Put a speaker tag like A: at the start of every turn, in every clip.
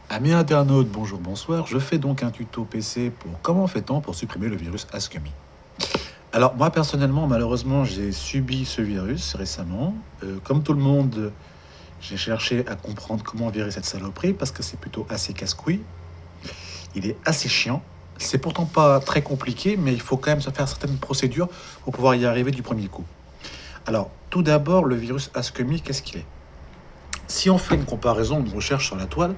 A: Amis internautes, bonjour, bonsoir. Je fais donc un tuto PC pour comment fait-on pour supprimer le virus Ask.me. Alors moi personnellement, malheureusement, j'ai subi ce virus récemment. Comme tout le monde, j'ai cherché à comprendre comment virer cette saloperie parce que c'est plutôt assez casse-couille. Il est assez chiant. C'est pourtant pas très compliqué, mais il faut quand même se faire certaines procédures pour pouvoir y arriver du premier coup. Alors, tout d'abord, le virus Ask.me, qu'est-ce qu'il est? Si on fait une comparaison, une recherche sur la toile,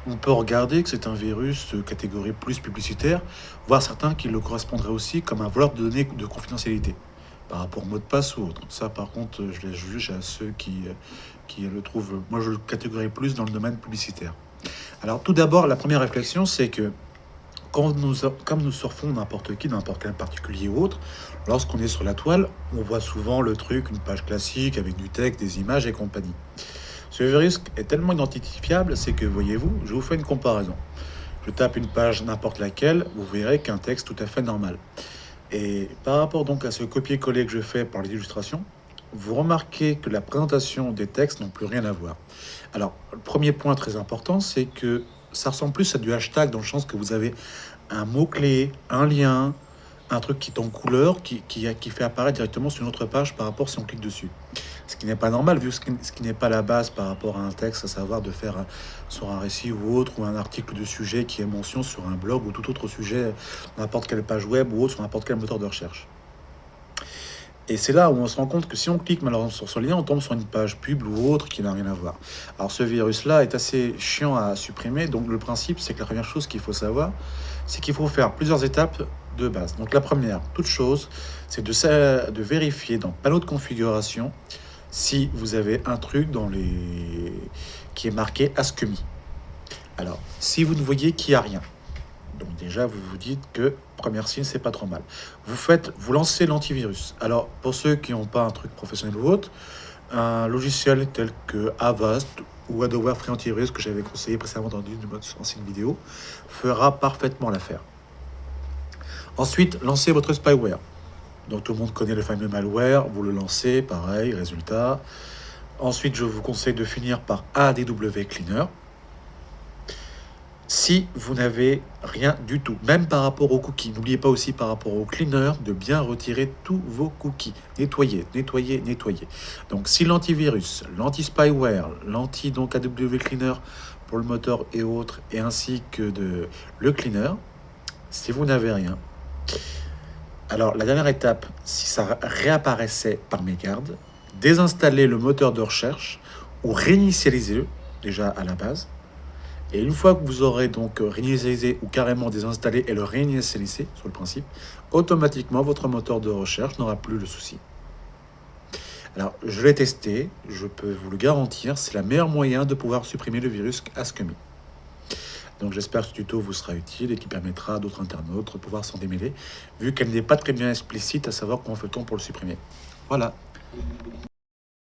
A: on peut regarder que c'est un virus catégorie plus publicitaire, voire certains qui le correspondraient aussi comme un voleur de données de confidentialité, par rapport au mot de passe ou autre. Ça, par contre, je les juge à ceux qui le trouvent. Moi, je le catégorie plus dans le domaine publicitaire. Alors, tout d'abord, la première réflexion, c'est que comme nous surfons n'importe qui, n'importe quel particulier ou autre, lorsqu'on est sur la toile, on voit souvent le truc, une page classique avec du texte, des images et compagnie. Ce virus est tellement identifiable, c'est que, voyez-vous, je vous fais une comparaison. Je tape une page n'importe laquelle, vous verrez qu'un texte tout à fait normal. Et par rapport donc à ce copier-coller que je fais par les illustrations, vous remarquez que la présentation des textes n'ont plus rien à voir. Alors, le premier point très important, c'est que ça ressemble plus à du hashtag dans le sens que vous avez un mot-clé, un lien, un truc qui est en couleur, qui fait apparaître directement sur une autre page par rapport si on clique dessus. Ce qui n'est pas normal, vu ce qui n'est pas la base par rapport à un texte, à savoir de faire sur un récit ou autre, ou un article de sujet qui est mention sur un blog ou tout autre sujet, n'importe quelle page web ou autre, sur n'importe quel moteur de recherche. Et c'est là où on se rend compte que si on clique malheureusement sur ce lien, on tombe sur une page pub ou autre qui n'a rien à voir. Alors ce virus-là est assez chiant à supprimer, donc le principe, c'est que la première chose qu'il faut savoir, c'est qu'il faut faire plusieurs étapes de base. Donc la première, toute chose, c'est de vérifier dans panneau de configuration si vous avez un truc qui est marqué Ask.me. Alors, si vous ne voyez qu'il n'y a rien, donc déjà vous vous dites que première signe, c'est pas trop mal. Vous lancez l'antivirus. Alors, pour ceux qui n'ont pas un truc professionnel ou autre, un logiciel tel que Avast ou Adware Free Antivirus que j'avais conseillé précédemment dans une ancienne vidéo fera parfaitement l'affaire. Ensuite, lancez votre spyware. Donc tout le monde connaît le fameux malware, vous le lancez, pareil, résultat. Ensuite, je vous conseille de finir par ADW Cleaner. Si vous n'avez rien du tout, même par rapport aux cookies, n'oubliez pas aussi par rapport au cleaner de bien retirer tous vos cookies. Nettoyer, nettoyer, nettoyer. Donc si l'antivirus, l'anti-spyware, donc AW Cleaner pour le moteur et autres, et ainsi que le cleaner, si vous n'avez rien, alors la dernière étape, si ça réapparaissait par mégarde, désinstaller le moteur de recherche ou réinitialiser-le déjà à la base. Et une fois que vous aurez donc réinitialisé ou carrément désinstallé et le réinitialisé sur le principe, automatiquement votre moteur de recherche n'aura plus le souci. Alors je l'ai testé, je peux vous le garantir, c'est le meilleur moyen de pouvoir supprimer le virus Ask.me. Donc j'espère que ce tuto vous sera utile et qui permettra à d'autres internautes de pouvoir s'en démêler, vu qu'elle n'est pas très bien explicite à savoir comment fait-on pour le supprimer. Voilà.